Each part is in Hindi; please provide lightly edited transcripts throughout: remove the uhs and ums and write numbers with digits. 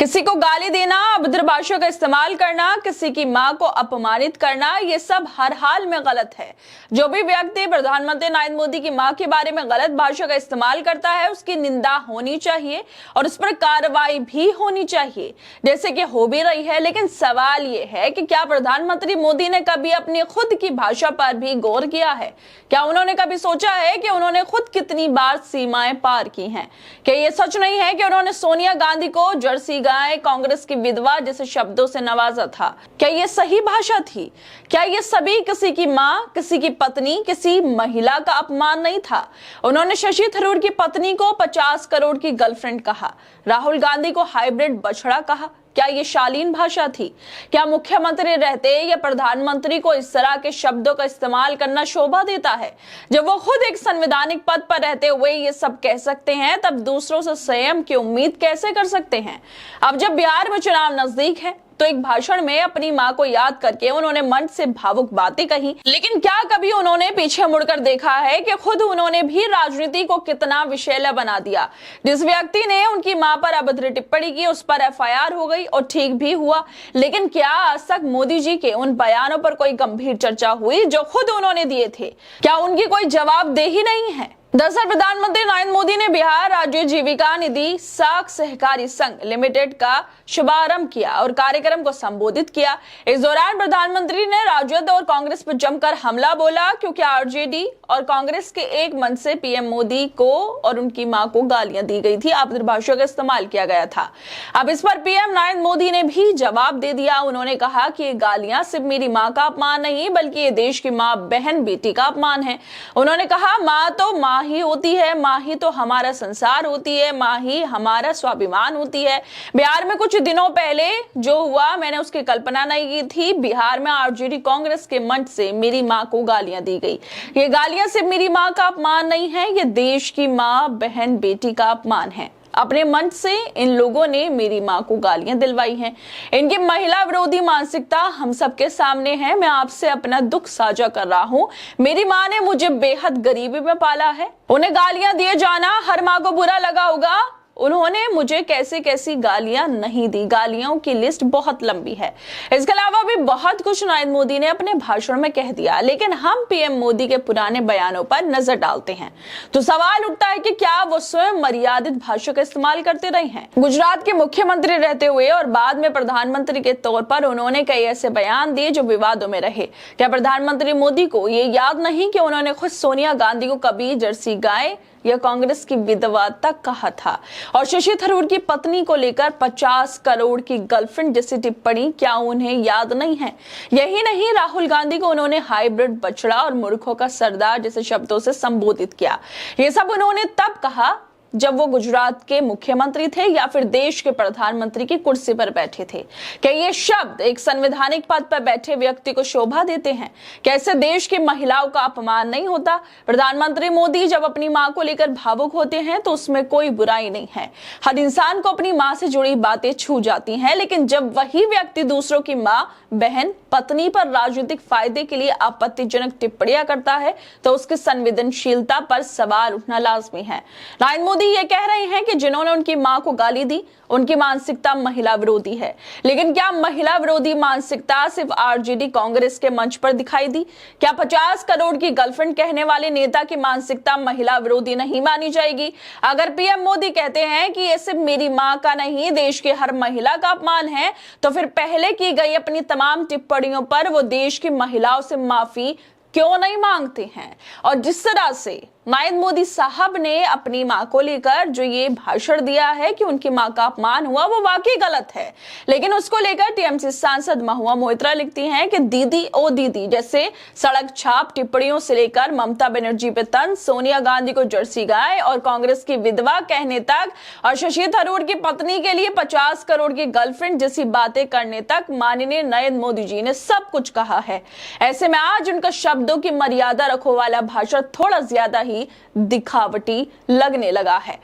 किसी को गाली देना, अभद्र भाषा का इस्तेमाल करना, किसी की मां को अपमानित करना, ये सब हर हाल में गलत है। जो भी व्यक्ति प्रधानमंत्री नरेंद्र मोदी की मां के बारे में गलत भाषा का इस्तेमाल करता है, उसकी निंदा होनी चाहिए और उस पर कार्रवाई भी होनी चाहिए, जैसे कि हो भी रही है। लेकिन सवाल ये है कि क्या प्रधानमंत्री मोदी ने कभी अपनी खुद की भाषा पर भी गौर किया है? क्या उन्होंने कभी सोचा है कि उन्होंने खुद कितनी बार सीमाएं पार की हैं? क्या ये सच नहीं है कि उन्होंने सोनिया गांधी को जर्सी गाय, कांग्रेस की विधवा जैसे शब्दों से नवाजा था? क्या ये सही भाषा थी? क्या ये सभी किसी की मां, किसी की पत्नी, किसी महिला का अपमान नहीं था? उन्होंने शशि थरूर की पत्नी को 50 करोड़ की गर्लफ्रेंड कहा, राहुल गांधी को हाइब्रिड बछड़ा कहा। क्या ये शालीन भाषा थी? क्या मुख्यमंत्री रहते या प्रधानमंत्री को इस तरह के शब्दों का इस्तेमाल करना शोभा देता है? जब वो खुद एक संवैधानिक पद पर रहते हुए ये सब कह सकते हैं, तब दूसरों से संयम की उम्मीद कैसे कर सकते हैं? अब जब बिहार में चुनाव नजदीक है, तो एक भाषण में अपनी मां को याद करके उन्होंने मंच से भावुक बातें कही। लेकिन क्या कभी उन्होंने पीछे मुड़कर देखा है कि खुद उन्होंने भी राजनीति को कितना विषैला बना दिया? जिस व्यक्ति ने उनकी मां पर अभद्र टिप्पणी की, उस पर एफआईआर हो गई और ठीक भी हुआ। लेकिन क्या आज तक मोदी जी के उन बयानों पर कोई गंभीर चर्चा हुई जो खुद उन्होंने दिए थे? क्या उनकी कोई जवाबदेही नहीं है? दरअसल प्रधानमंत्री नरेंद्र मोदी ने बिहार राज्य जीविका निधि साख सहकारी संघ लिमिटेड का शुभारंभ किया और कार्यक्रम को संबोधित किया। इस दौरान प्रधानमंत्री ने राजद और कांग्रेस पर जमकर हमला बोला, क्योंकि आरजेडी और कांग्रेस के एक मन से पीएम मोदी को और उनकी मां को गालियां दी गई थी, अभद्र भाषा का इस्तेमाल किया गया था। अब इस पर पीएम नरेंद्र मोदी ने भी जवाब दे दिया। उन्होंने कहा कि ये गालियां सिर्फ मेरी मां का अपमान नहीं, बल्कि ये देश की मां, बहन, बेटी का अपमान है। उन्होंने कहा, मां तो मां ही होती है, मां ही तो हमारा संसार होती है, मां ही हमारा स्वाभिमान होती है। बिहार में कुछ दिनों पहले जो हुआ, मैंने उसकी कल्पना नहीं की थी। बिहार में आरजेडी कांग्रेस के मंच से मेरी मां को गालियां दी गई। ये गालियां सिर्फ मेरी मां का अपमान नहीं है, ये देश की मां, बहन, बेटी का अपमान है। अपने मंच से इन लोगों ने मेरी मां को गालियां दिलवाई हैं। इनकी महिला विरोधी मानसिकता हम सबके सामने है। मैं आपसे अपना दुख साझा कर रहा हूं। मेरी मां ने मुझे बेहद गरीबी में पाला है। उन्हें गालियां दिए जाना हर मां को बुरा लगा होगा। उन्होंने मुझे कैसी कैसी गालियां नहीं दी। गालियों की लिस्ट बहुत लंबी है। इसके अलावा भी बहुत कुछ नरेंद्र मोदी ने अपने भाषण में कह दिया। लेकिन हम पीएम मोदी के पुराने बयानों पर नजर डालते हैं तो सवाल उठता है कि क्या वो स्वयं मर्यादित भाषा का इस्तेमाल करते रहे हैं? गुजरात के मुख्यमंत्री रहते हुए और बाद में प्रधानमंत्री के तौर पर उन्होंने कई ऐसे बयान दिए जो विवादों में रहे। क्या प्रधानमंत्री मोदी को ये याद नहीं कि उन्होंने खुद सोनिया गांधी को कभी जर्सी गाय या कांग्रेस की विधवा तक कहा था? और शशि थरूर की पत्नी को लेकर 50 करोड़ की गर्लफ्रेंड जैसी टिप्पणी क्या उन्हें याद नहीं है? यही नहीं, राहुल गांधी को उन्होंने हाइब्रिड बछड़ा और मूर्खों का सरदार जैसे शब्दों से संबोधित किया। ये सब उन्होंने तब कहा जब वो गुजरात के मुख्यमंत्री थे या फिर देश के प्रधानमंत्री की कुर्सी पर बैठे थे। क्या ये शब्द एक संवैधानिक पद पर बैठे व्यक्ति को शोभा देते हैं? क्या इससे देश की महिलाओं का अपमान नहीं होता? प्रधानमंत्री मोदी जब अपनी मां को लेकर भावुक होते हैं तो उसमें कोई बुराई नहीं है। हर इंसान को अपनी मां से जुड़ी बातें छू जाती हैं। लेकिन जब वही व्यक्ति दूसरों की मां, बहन, पत्नी पर राजनीतिक फायदे के लिए आपत्तिजनक टिप्पणियां करता है तो उसकी संवेदनशीलता पर सवाल उठना लाजमी है। नरेंद्र मोदी ये कह रहे हैं कि जिन्होंने उनकी मां को गाली दी, उनकी मानसिकता महिला विरोधी है। लेकिन क्या महिला विरोधी मानसिकता सिर्फ आरजेडी कांग्रेस के मंच पर दिखाई दी? क्या 50 करोड़ की गर्लफ्रेंड कहने वाले नेता की मानसिकता महिला विरोधी नहीं मानी जाएगी? अगर पीएम मोदी कहते हैं कि ये सिर्फ मेरी मां का नहीं, देश की हर महिला का अपमान है, तो फिर पहले की गई अपनी तमाम टिप्पणियों पर वो देश की महिलाओं से माफी क्यों नहीं मांगते हैं? और जिस तरह से नरेंद्र मोदी साहब ने अपनी मां को लेकर जो ये भाषण दिया है कि उनकी मां का अपमान हुआ, वो वाकई गलत है। लेकिन उसको लेकर टीएमसी सांसद महुआ मोइत्रा लिखती हैं कि दीदी ओ दीदी जैसे सड़क छाप टिप्पणियों से लेकर ममता बनर्जी पे तंज, सोनिया गांधी को जर्सी गाय और कांग्रेस की विधवा कहने तक, और शशि थरूर की पत्नी के लिए 50 करोड़ की गर्लफ्रेंड जैसी बातें करने तक माननीय नरेंद्र मोदी जी ने सब कुछ कहा है। ऐसे में आज उनका शब्दों की मर्यादा रखो वाला भाषण थोड़ा ज्यादा ही दिखावटी लगने लगा है।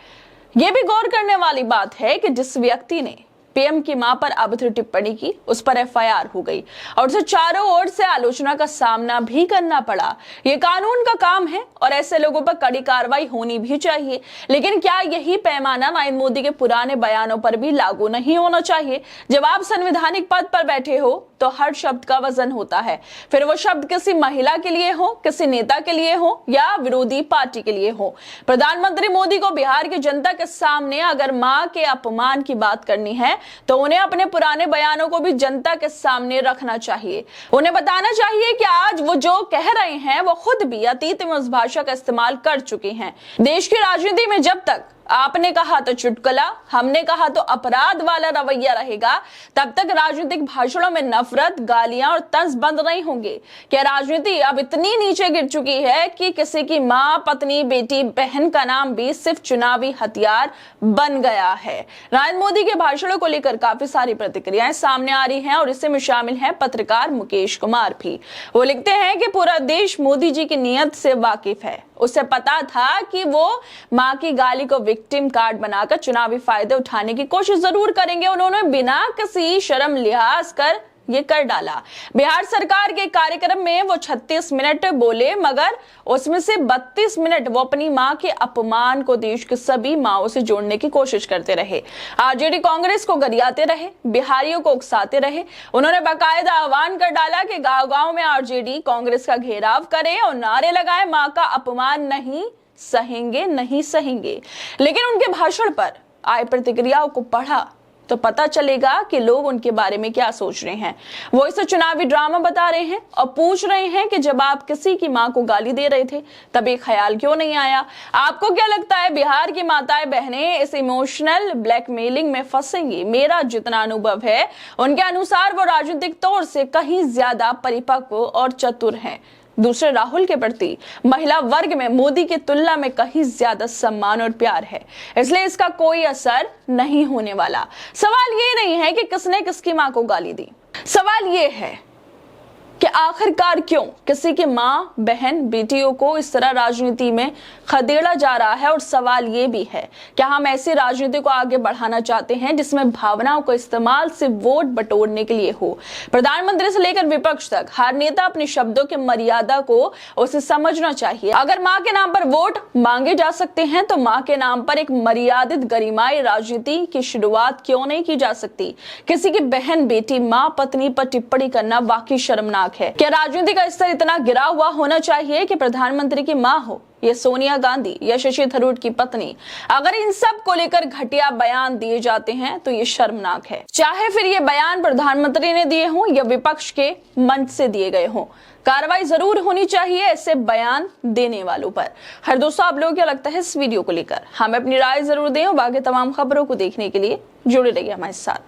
यह भी गौर करने वाली बात है कि जिस व्यक्ति ने पीएम की मां पर अभद्र टिप्पणी की, उस पर एफआईआर हो गई और उसे चारों ओर से आलोचना का सामना भी करना पड़ा। ये कानून का काम है और ऐसे लोगों पर कड़ी कार्रवाई होनी भी चाहिए, लेकिन क्या यही पैमाना नरेंद्र मोदी के पुराने बयानों पर भी लागू नहीं होना चाहिए? जब आप संवैधानिक पद पर बैठे हो तो हर शब्द का वजन होता है, फिर वो शब्द किसी महिला के लिए हो, किसी नेता के लिए हो या विरोधी पार्टी के लिए हो। प्रधानमंत्री मोदी को बिहार की जनता के सामने अगर मां के अपमान की बात करनी है तो उन्हें अपने पुराने बयानों को भी जनता के सामने रखना चाहिए। उन्हें बताना चाहिए कि आज वो जो कह रहे हैं वो खुद भी अतीत में उस भाषा का इस्तेमाल कर चुके हैं। देश की राजनीति में जब तक आपने कहा तो चुटकुला, हमने कहा तो अपराध वाला रवैया रहेगा, तब तक राजनीतिक भाषणों में नफरत, गालियां और तंज बंद नहीं होंगे। क्या राजनीति अब इतनी नीचे गिर चुकी है कि किसी की मां, पत्नी, बेटी, बहन का नाम भी सिर्फ चुनावी हथियार बन गया है? नरेंद्र मोदी के भाषणों को लेकर काफी सारी प्रतिक्रियाएं सामने आ रही हैं और इससे में शामिल है पत्रकार मुकेश कुमार भी। वो लिखते हैं कि पूरा देश मोदी जी की नीयत से वाकिफ है, उसे पता था कि वो मां की गाली को विक्टिम कार्ड बनाकर चुनावी फायदे उठाने की कोशिश जरूर करेंगे। उन्होंने बिना किसी शर्म लिहाज कर ये कर डाला। बिहार सरकार के कार्यक्रम में वो 36 मिनट बोले, मगर उसमें से 32 मिनट वो अपनी मां के अपमान को देश की सभी माओं से जोड़ने की कोशिश करते रहे। आरजेडी कांग्रेस को गरियाते रहे, बिहारियों को उकसाते रहे। उन्होंने बाकायदा आह्वान कर डाला कि गांव-गांव में आरजेडी कांग्रेस का घेराव करे और नारे लगाए, मां का अपमान नहीं सहेंगे, नहीं सहेंगे। लेकिन उनके भाषण पर आए प्रतिक्रियाओं को पढ़ा तो पता चलेगा कि लोग उनके बारे में क्या सोच रहे हैं। वो इसे चुनावी ड्रामा बता रहे हैं और पूछ रहे हैं कि जब आप किसी की मां को गाली दे रहे थे तब एक ख्याल क्यों नहीं आया? आपको क्या लगता है बिहार की माताएं बहनें इस इमोशनल ब्लैकमेलिंग में फंसेंगी? मेरा जितना अनुभव है उनके अनुसार वो राजनीतिक तौर से कहीं ज्यादा परिपक्व और चतुर हैं। दूसरे राहुल के प्रति महिला वर्ग में मोदी की तुलना में कहीं ज्यादा सम्मान और प्यार है, इसलिए इसका कोई असर नहीं होने वाला। सवाल ये नहीं है कि किसने किसकी मां को गाली दी, सवाल ये है कि आखिरकार क्यों किसी की मां, बहन, बेटियों को इस तरह राजनीति में खदेड़ा जा रहा है। और सवाल ये भी है क्या हम ऐसी राजनीति को आगे बढ़ाना चाहते हैं जिसमें भावनाओं को इस्तेमाल सिर्फ वोट बटोरने के लिए हो? प्रधानमंत्री से लेकर विपक्ष तक हर नेता अपने शब्दों की मर्यादा को उसे समझना चाहिए। अगर मां के नाम पर वोट मांगे जा सकते हैं तो मां के नाम पर एक मर्यादित गरिमाई राजनीति की शुरुआत क्यों नहीं की जा सकती? किसी की बहन, बेटी, मां, पत्नी पर टिप्पणी करना वाकई शर्मनाक है। क्या राजनीति का स्तर इतना गिरा हुआ होना चाहिए कि प्रधानमंत्री की मां हो या सोनिया गांधी या शशि थरूर की पत्नी, अगर इन सब को लेकर घटिया बयान दिए जाते हैं तो ये शर्मनाक है। चाहे फिर ये बयान प्रधानमंत्री ने दिए हों या विपक्ष के मंच से दिए गए हों, कार्रवाई जरूर होनी चाहिए ऐसे बयान देने वालों पर। हर दोस्तों, आप लोगों को क्या लगता है इस वीडियो को लेकर? हमें अपनी राय जरूर दें और बाकी तमाम खबरों को देखने के लिए जुड़े रहिए हमारे साथ।